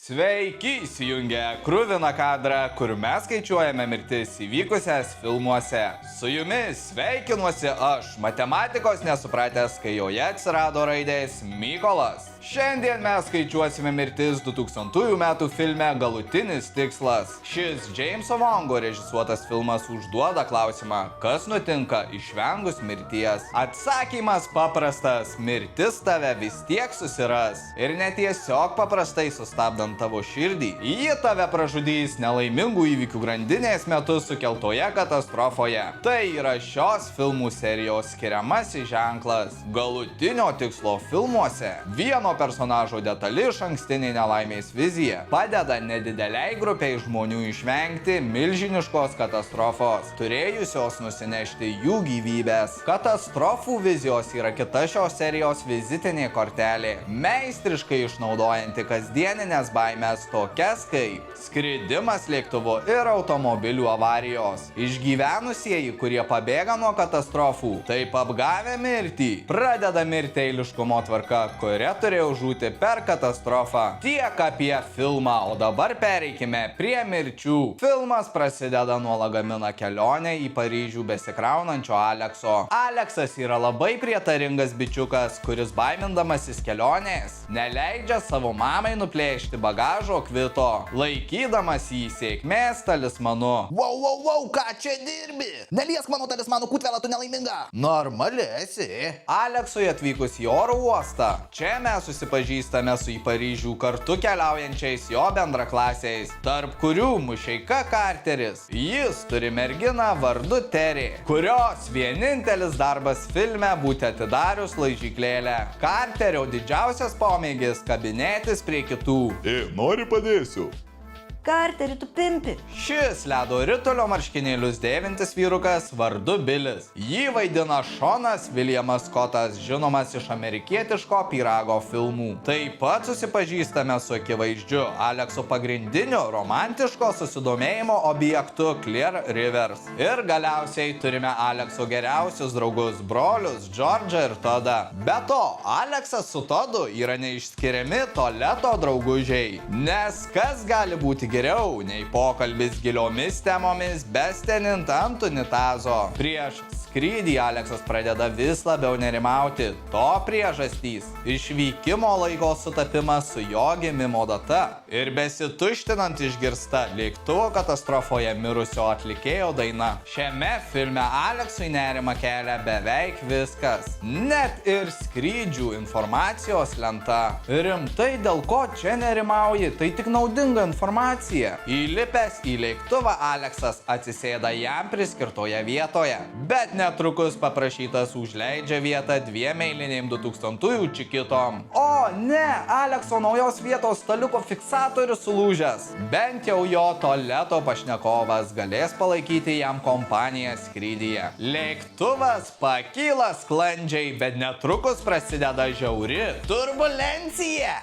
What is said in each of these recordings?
Sveiki, įsijungę kruviną kadrą, kur mes skaičiuojame mirtis įvykusias filmuose. Su jumis sveikinuosi aš, matematikos nesupratęs, kai joje atsirado raidės Mykolas. Šiandien mes skaičiuosime mirtis 2000 metų filme Galutinis tikslas. Šis Jameso Wongo režisuotas filmas užduoda klausimą, kas nutinka išvengus mirties. Atsakymas paprastas – mirtis tave vis tiek susiras. Ir ne tiesiog paprastai sustabdant tavo širdį, ji tave pražudys nelaimingų įvykių grandinės metu sukeltoje katastrofoje. Tai yra šios filmų serijos skiriamasis ženklas. Galutinio tikslo filmuose vieno personažo detali išankstinė nelaimės vizija padeda nedideliai grupiai žmonių išvengti milžiniškos katastrofos, turėjusios nusinešti jų gyvybės. Katastrofų vizijos yra kita šios serijos vizitinė kortelė, meistriškai išnaudojanti kasdieninės baimės tokias kaip skridimas lėktuvu ir automobilių avarijos. Išgyvenusieji, kurie pabėga nuo katastrofų, taip apgavę mirtį, pradeda mirti eiliškumo tvarka, kuria turėjo žūti per katastrofą. Tiek apie filmą, o dabar pereikime prie mirčių. Filmas prasideda nuo lagamino kelionę į Paryžių besikraunančio Alekso. Aleksas yra labai prietaringas bičiukas, kuris baimindamasis kelionės neleidžia savo mamai nuplėšti bagažo kvito, laikydamas jį sėkmės talismanu. Wow, ką čia dirbi? Neliesk mano talismanų kutvelą, tu nelaiminga. Normali esi. Aleksui atvykus į oro uostą, čia mes susipažįstame su į Paryžių kartu keliaujančiais jo bendraklasiais, tarp kurių Mušeika Carteris. Jis turi merginą vardu Terry, kurios vienintelis darbas filme būti atidarius laižyklėlę. Carterio didžiausias pomėgis kabinėtis prie kitų. Nori padėsiu? Carteri, tu pimpi. Šis ledo ritulio marškinėlius dėvintis vyrukas vardu Bilis. Jį vaidina Šonas Williamas Scottas, žinomas iš amerikietiško Pyrago filmų. Taip pat susipažįstame su akivaizdžiu Alekso pagrindiniu romantiško susidomėjimo objektu Clear Rivers. Ir galiausiai turime Alekso geriausius draugus brolius George'ą ir Todą. Be to, Aleksas su Todu yra neišskiriami tualeto draugužiai. Nes kas gali būti geriau nei pokalbis giliomis temomis bestenint ant unitazo. Prieš skrydį Aleksas pradeda vis labiau nerimauti. To priežastys – išvykimo laiko sutapimas su jo gimimo data ir besituštinant išgirsta lėktuvo katastrofoje mirusio atlikėjo daina. Šiame filme Aleksui nerimą kelia beveik viskas. Net ir skrydžių informacijos lenta. Rimtai dėl ko čia nerimauji, tai tik naudinga informacija. Įlipęs į lėktuvą Aleksas atsisėda jam priskirtoje vietoje, bet netrukus paprašytas užleidžia vietą dviem eiliniam 2000-ųjų čikitom. O ne, Alekso naujos vietos staliuko fiksatorius sulūžęs. Bent jau jo tualeto pašnekovas galės palaikyti jam kompaniją skrydyje. Lėktuvas pakyla sklandžiai, bet netrukus prasideda žiauri turbulencija.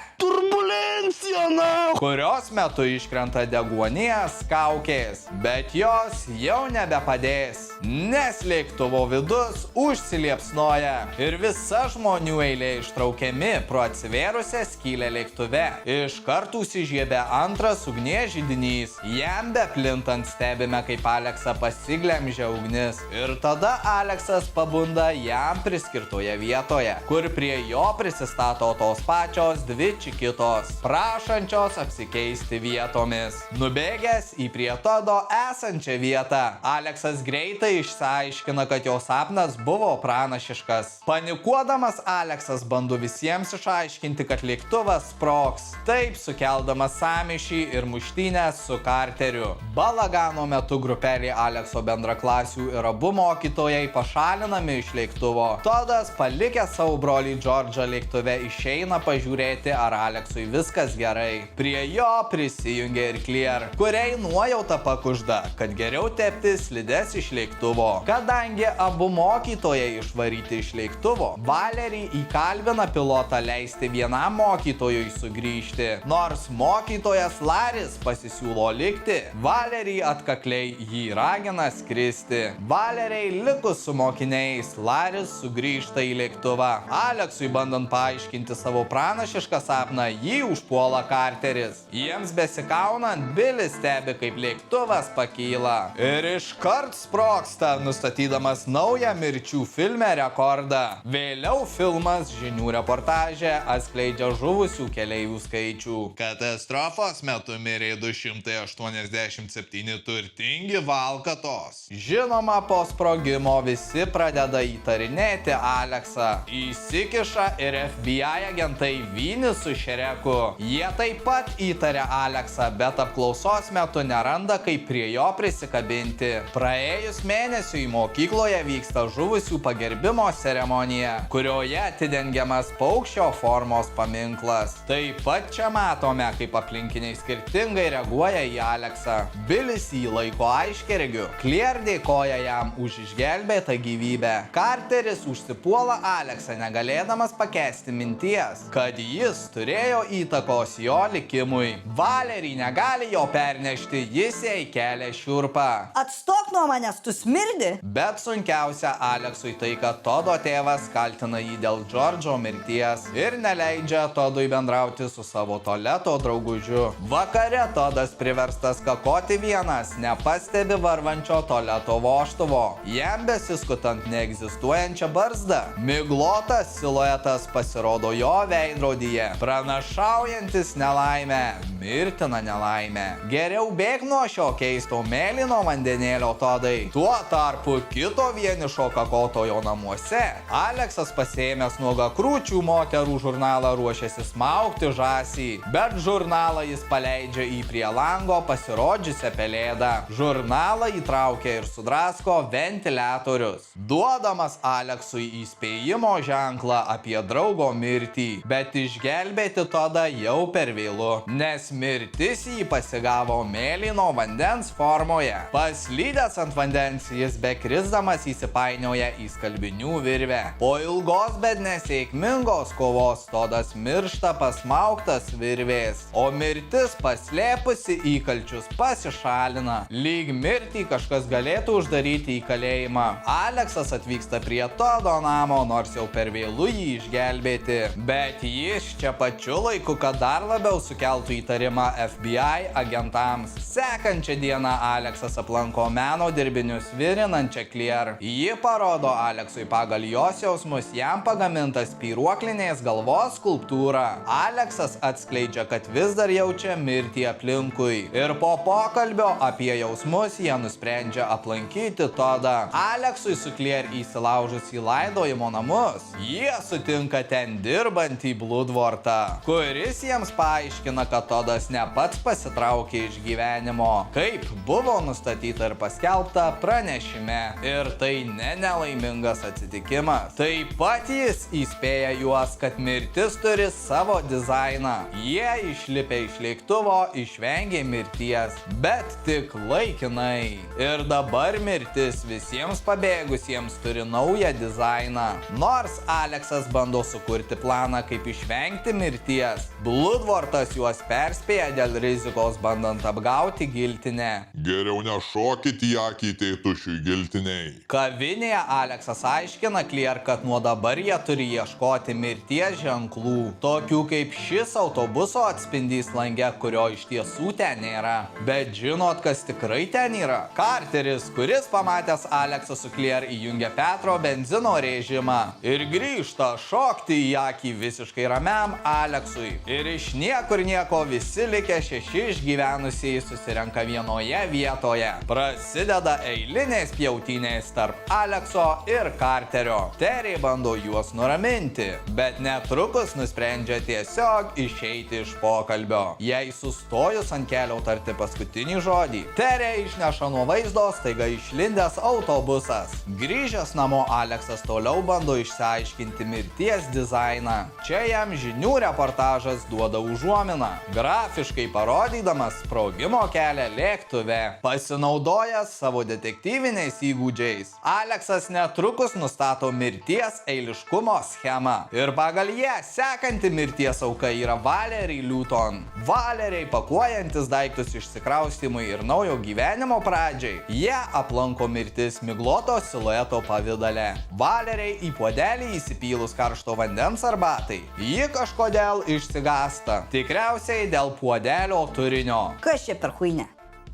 Kurios metu iškrenta deguonies kaukės, bet jos jau nebepadės, nes lėktuvo vidus užsiliepsnoja ir visa žmonių eilė ištraukiami pro atsivėrusią skylę lėktuve. Iš karto užsižiebia antras ugnies židinys. Jam beplintant stebime, kaip Aleksą pasiglemžia ugnis. Ir tada Aleksas pabunda jam priskirtoje vietoje, kur prie jo prisistato tos pačios dvi čikitos, prašančios apsikeisti vietomis. Nubėgęs į prie Todo esančią vietą, Aleksas greitai išsiaiškina, kad jo sapnas buvo pranašiškas. Panikuodamas Aleksas bando visiems išaiškinti, kad lėktuvas sprogs, taip sukeldamas sąmyšį ir muštynės su Carteriu. Balagano metu grupelė Alekso bendraklasių ir abu mokytojai pašalinami iš lėktuvo. Todas, palikęs savo brolį George'ą lėktuve, išeina pažiūrėti, ar Aleksui viskas gerai. Prie jo prisijungia ir Clear, kuriai nuojauta pakužda, kad geriau tepti slides iš lėktuvo. Kadangi abu mokytojai išvaryti iš lėktuvo, Valerie įkalbina pilotą leisti vienam mokytojui sugrįžti. Nors mokytojas Laris pasisiūlo likti, Valerie atkakliai jį ragina skristi. Valeriai likus su mokiniais, Laris sugrįžta į lėktuvą. Aleksui bandant paaiškinti savo pranašišką sapną, jį užpuola Carteris. moteris. Jiems besikaunant, Bilis stebi, kaip lėktuvas pakyla. Ir iškart sprogsta, nustatydamas naują mirčių filme rekordą. Vėliau filmas žinių reportaže atskleidžia žuvusių keleivių skaičių. Katastrofos metu mirė 287 turtingi valkatos. Žinoma, po sprogimo visi pradeda įtarinėti Aleksą. Įsikiša ir FBI agentai Vynis su Šreku. Jie taip pat įtaria Aleksą, bet apklausos metu neranda, kaip prie jo prisikabinti. Praėjus mėnesiui mokykloje vyksta žuvusių pagerbimo ceremonija, kurioje atidengiamas paukščio formos paminklas. Taip pat čia matome, kaip aplinkiniai skirtingai reaguoja į Aleksą. Bilis jį laiko aiškiaregiu. Claire dėkoja jam už išgelbėtą gyvybę. Carteris užsipuola Aleksą, negalėdamas pakęsti minties, kad jis turėjo įtakos jo likimui. Valerie negali jo pernešti, jis jai kelia šiurpą. Atstok nuo manęs, tu smirdi. Bet sunkiausia Aleksui tai, kad Todo tėvas kaltina jį dėl Džordžo mirties ir neleidžia Todui bendrauti su savo tualeto draugužiu. Vakare Todas priverstas kakoti vienas, nepastebi varvančio tualeto vožtuvo. Jam besiskutant neegzistuojančią barzdą. Miglotas siluetas pasirodo jo veidrodyje, pranašaujantis nelaimę, mirtiną nelaimę. Geriau bėk nuo šio keisto mėlyno vandenėlio, Todai. Tuo tarpu kito vienišo kakotojo namuose Aleksas pasiėmęs nuogakrūčių moterų žurnalą ruošiasi smaugti žąsį, bet žurnalą jis paleidžia į prie lango pasirodžiusią pelėdą. Žurnalą įtraukia ir sudrasko ventiliatorius, duodamas Aleksui įspėjimo ženklą apie draugo mirtį, bet išgelbėti Todą jau per vėlu, nes mirtis jį pasigavo mėlyno vandens formoje. Paslydęs ant vandens, jis bekrisdamas įsipainioja į skalbinių virvę. Po ilgos, bet nesėkmingos kovos Todas miršta pasmaugtas virvės, o mirtis paslėpusi įkalčius pasišalina. Lyg mirtį kažkas galėtų uždaryti į kalėjimą. Aleksas atvyksta prie Todo namo, nors jau per vėlu jį išgelbėti. Bet jis čia pačiu laiku, kad dar labiau sukeltų įtarimą FBI agentams. Sekančią dieną Aleksas aplanko meno dirbinius virinančią Claire. Ji parodo Aleksui pagal jos jausmus jam pagamintą spyruoklinės galvos skulptūrą. Aleksas atskleidžia, kad vis dar jaučia mirtį aplinkui. Ir po pokalbio apie jausmus jie nusprendžia aplankyti Todą. Aleksui su Claire įsilaužus į laidojimo namus, jie sutinka ten dirbantį Bloodworthą, kuris jiems paaiškina, kad Todas ne pats pasitraukė iš gyvenimo, kaip buvo nustatyta ir paskelbta pranešime. Ir tai nelaimingas atsitikimas. Taip pat jis įspėja juos, kad mirtis turi savo dizainą. Jie išlipę iš lėktuvo išvengė mirties, bet tik laikinai. Ir dabar mirtis visiems pabėgusiems turi naują dizainą. Nors Aleksas bando sukurti planą, kaip išvengti mirties, Bloodworthas juos perspėja dėl rizikos bandant apgauti giltinę. Geriau nešokit į akį tėtušiui giltiniai. Kavinėje Aleksas aiškina Claire, kad nuo dabar jie turi ieškoti mirties ženklų, tokių kaip šis autobuso atspindys lange, kurio iš tiesų ten nėra. Bet žinot, kas tikrai ten yra? Carteris, kuris pamatęs Aleksą su Claire, įjungia Petro benzino režimą ir grįžta šokti į akį visiškai ramiam Aleksui. Ir iš niekur nieko visi likę 6 išgyvenusieji susirenka vienoje vietoje. Prasideda eilinės pjautynės tarp Alekso ir Carterio. Terry bando juos nuraminti, bet netrukus nusprendžia tiesiog išeiti iš pokalbio. Jei sustojus ant kelio tarti paskutinį žodį, Terry išneša nuo vaizdo staiga išlindęs autobusas. Grįžęs namo, Aleksas toliau bando išsiaiškinti mirties dizainą. Čia jam žinių reportažas duoda užuominą, grafiškai parodydamas sprogimo kelią lėktuve. Pasinaudojęs savo detektyviniais įgūdžiais, Aleksas netrukus nustato mirties eiliškumo schemą. Ir pagal ją sekanti mirties auka yra Valerie Luton. Valerie pakuojantis daiktus išsikraustymui ir naujo gyvenimo pradžiai, jie aplanko mirtis migloto silueto pavidale. Valerie į puodelį įsipylus karšto vandens arbatai, ji kažkodėl išsigąsta. Tikriausiai Tikriausiai dėl puodelio turinio. Kas čia per huinė?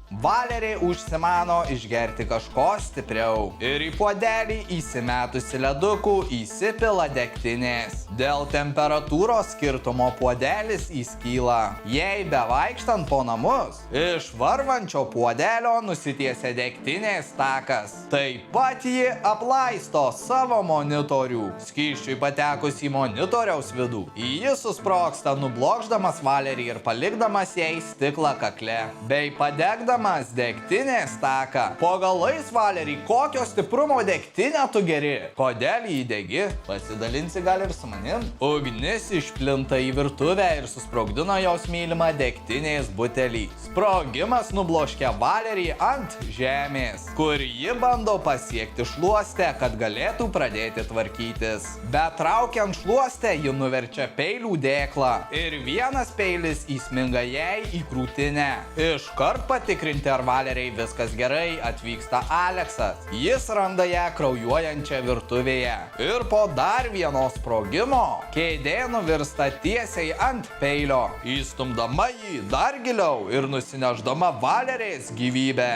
Valerė užsimano išgerti kažko stipriau ir į puodelį įsimetusi ledukų įsipila degtinės. Dėl temperatūros skirtumo puodelis įskyla. Jei bevaikštant po namus, iš varvančio puodelio nusitiesia degtinės takas. Taip pat ji aplaisto savo monitorių. Skysčiui patekus į monitoriaus vidų, jis susprogsta, nublokšdamas Valerį ir palikdamas jai stiklą kakle, bei padegdamas degtinės taką. Po galais, Valerį, kokio stiprumo degtinę tu geri? Kodėl jį degi? Pasidalinsi gal ir su manim? Ugnis išplinta į virtuvę ir susprogdino jos mylimą degtinės butelį. Sprogimas nubloškia Valerį ant žemės, kur ji bando pasiekti šluostę, kad galėtų pradėti tvarkytis. Bet traukiant šluostę, ji nuverčia peilių dėklą ir vienas peilis įsminga jai į krūtinę. Iškart patikrinti, ar Valeriai viskas gerai, atvyksta Aleksas. Jis randa ją kraujuojančią virtuvėje. Ir po dar vieno sprogimo kėdė nuvirsta tiesiai ant peilio, įstumdama jį dar giliau ir nusineždama Valerės gyvybę.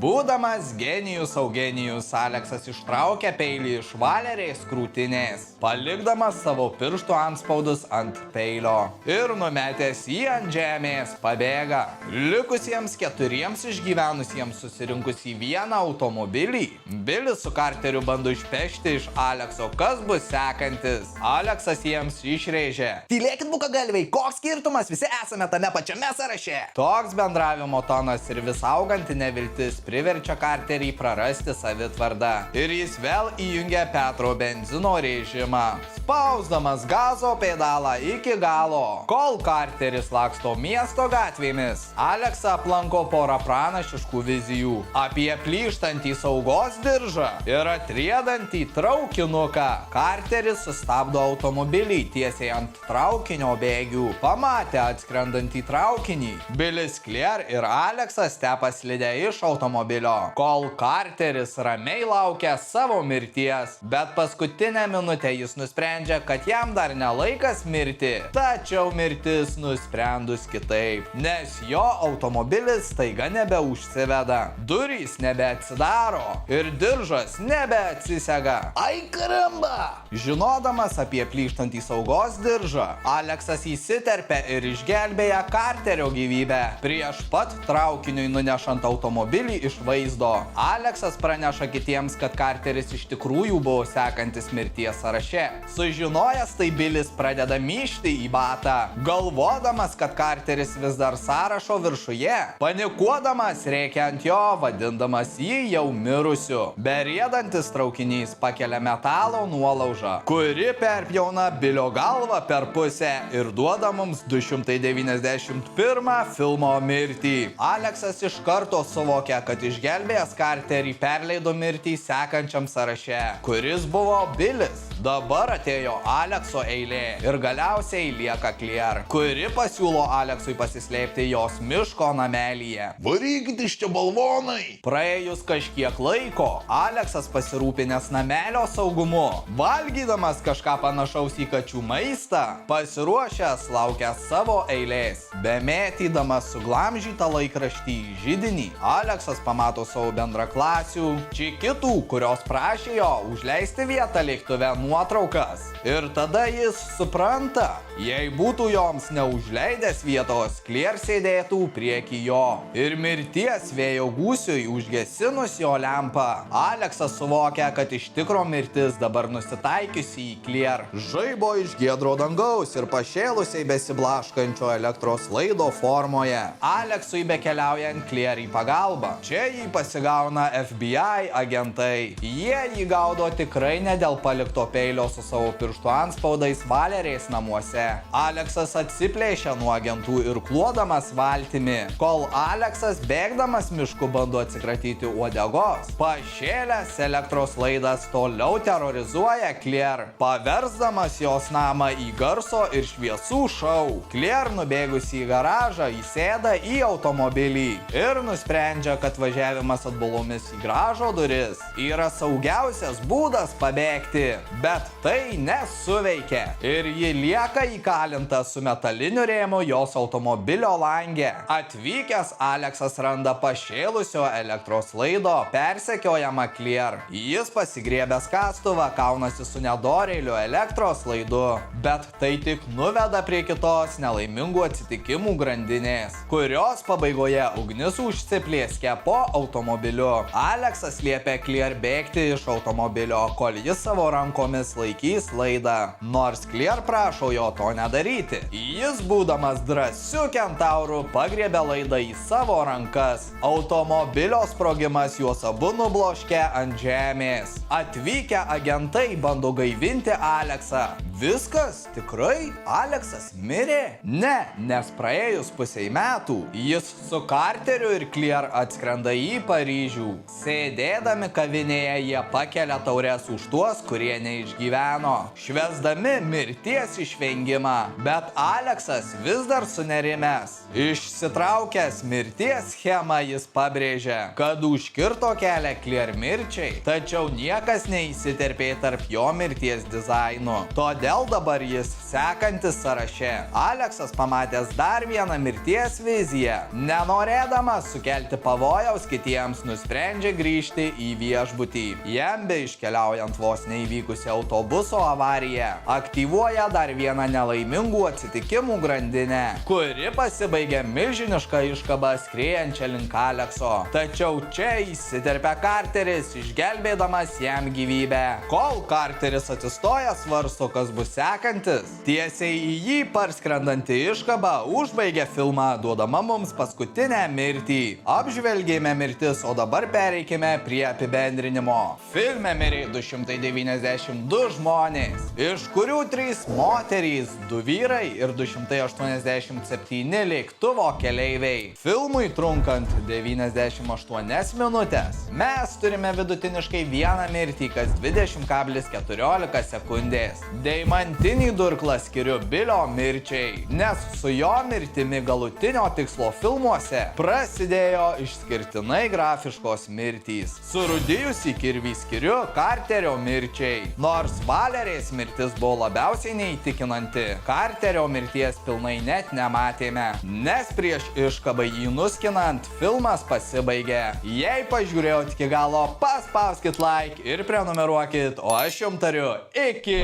Būdamas genijus Eugenijus, Aleksas ištraukia peilį iš Valerės krūtinės, palikdamas savo pirštų antspaudus ant peilio ir numetęs jį ant žemės pabėga. Likusiems 4 išgyvenusiems susirinkus į vieną automobilį, Bilis su Karteriu bando išpešti iš Alekso, kas bus sekantis. Aleksas jiems išrėžė: Tylėkit, bukagalviai, koks skirtumas, visi esame tame pačiame sąraše. Toks bendravimo tonas ir vis auganti neviltis priverčia Karterį prarasti savitvardą. Ir jis vėl įjungia Petro benzino režimą, spausdamas gazo pedalą iki galo. Kol Karteris laksto miesto gatvėmis, Aleksą aplanko porą pranašiškų vizijų apie plyštantį saugos diržą ir atriedantį traukinuką. Karteris sustabdo automobilį tiesiai ant traukinio bėgių. Pamatę atskrendantį traukinį, Bilis, Claire ir Aleksas tepa slidę iš automobilio, kol Karteris ramiai laukia savo mirties. Bet paskutinę minutę jis nusprendžia, kad jam dar nelaikas mirti. Tačiau mirtis nusprendus kitaip, nes jo automobilis staiga nebeužsiveda, durys nebeatsidaro ir diržas nebeatsisega. Ai karamba! Žinodamas apie plyštantį saugos diržą, Aleksas įsiterpia ir išgelbėja Karterio gyvybę prieš pat traukiniui nunešant automobilį iš vaizdo. Aleksas praneša kitiems, kad Karteris iš tikrųjų buvo sekantis mirties sąraše. Sužinojęs tai, Bilis pradeda myžti į batą, galvodamas, kad Karteris vis dar sąrašo viršuje. Panikuodamas rėkia ant jo, vadindamas jį jau mirusiu. Beriedantis traukinys pakelia metalo nuolaužą, kuri perpjauna Bilio galvą per pusę ir duoda mums 291 filmo mirtį. Aleksas iš karto suvokia, kad išgelbėjęs Karterį perleido mirtį sekančiam sąraše, kuris buvo Bilis. Dabar atėjo Alekso eilė ir galiausiai lieka Claire, kuri pasiūlo Aleksui pasislėpti jos miško namelyje. Varykit iš čia, balvonai! Praėjus kažkiek laiko, Aleksas pasirūpinęs namelio saugumu, valgydamas kažką panašaus į kačių maistą, pasiruošęs laukia savo eilės. Bemėtydamas suglamžytą laikraštį į židinį, Aleksas pamato savo bendraklasių, čikitų, kurios prašė jo užleisti vietą lėktuve nuotraukas. Ir tada jis supranta, jei būtų joms neužleidęs vietos, Claire sėdėtų prieky jo. Ir mirties vėjo gūsiui užgesinus jo lempą, Aleksas suvokia, kad iš tikro mirtis dabar nusitaikiusi į Claire. Žaibo iš giedro dangaus ir pašėlusiai besiblaškančio elektros laido formoje. Aleksui bekeliaujant Claire į pagalbą. Čia jį pasigauna FBI agentai. Jie jį gaudo tikrai ne dėl palikto peilio su savo pirštų antspaudais Valerės namuose. Aleksas atsiplėšia nuo agentų ir kluodamas valtimi, kol Aleksas bėgdamas mišku bando atsikratyti uodegos. Pašėlęs elektros laidas toliau terrorizuoja Claire, paversdamas jos namą į garso ir šviesų šou. Claire nubėgusi į garažą įsėda į automobilį ir nusprendžia, kad važiavimas atbulomis į garažo duris yra saugiausias būdas pabėgti. bet tai nesuveikė ir ji lieka įkalinta su metaliniu rėmu jos automobilio langė. Atvykęs Aleksas randa pašėlusio elektros laido persekiojamą Claire. Jis pasigriebęs kastuvą kaunasi su nedorėliu elektros laidu, bet tai tik nuveda prie kitos nelaimingų atsitikimų grandinės, kurios pabaigoje ugnis užsiplėskia po automobiliu. Aleksas liepia Claire bėgti iš automobilio, kol jis savo rankomis laikys laidą, nors Claire prašo jo to nedaryti. Jis, būdamas drąsiu kentauru, pagriebė laidą į savo rankas. Automobilio sprogimas juos abu nubloškė ant žemės. Atvykę agentai bando gaivinti Aleksą. Viskas? Tikrai? Aleksas mirė? Ne, nes praėjus pusiai metų jis su Carteriu ir Claire atskrenda į Paryžių. Sėdėdami kavinėje jie pakelia taures už tuos, kurie neišgyveno, švęsdami mirties išvengimą, bet Aleksas vis dar sunerimęs. Išsitraukęs mirties schemą jis pabrėžia, kad užkirto kelią Claire mirčiai, tačiau niekas neįsiterpė tarp jo mirties dizainų. Todėl dabar jis sekantis sąraše. Aleksas pamatęs dar vieną mirties viziją, nenorėdamas sukelti pavojaus kitiems, nusprendžia grįžti į viešbutį. Jam be iškeliaujant vos neįvykusią autobuso avariją, aktyvuoja dar vieną nelaimingų atsitikimų grandinę, kuri pasibaigia milžinišką iškabą skriejančią link Alekso. Tačiau čia įsiterpia Carteris, išgelbėdamas jam gyvybę. Kol Carteris atsistoja, svarsto, kas bus sekantis. Tiesiai į jį parskrendanti iškaba užbaigia filmą, duodama mums paskutinę mirtį. Apžvelgėme mirtis, o dabar pereikime prie apibendrinimo. Filme mirė 292 žmonės, iš kurių 3 moterys, 2 vyrai ir 287 lėktuvo keleiviai. Filmui trunkant 98 minutės, mes turime vidutiniškai vieną mirtį kas 20,14 sekundės. Deimantinį durklą skiriu Bilio mirčiai, nes su jo mirtimi galutinio tikslo filmuose prasidėjo išskirtinai grafiškos mirtys. Surūdijusį kirvį skiriu Carterio mirčiai, nors Valerės mirtis buvo labiausiai neįtikinanti. Carterio mirties pilnai net nematėme, nes prieš iškabai jį nuskinant filmas pasibaigė. Jei pažiūrėjot iki galo, paspauskit like ir prenumeruokit, o aš jums tariu iki.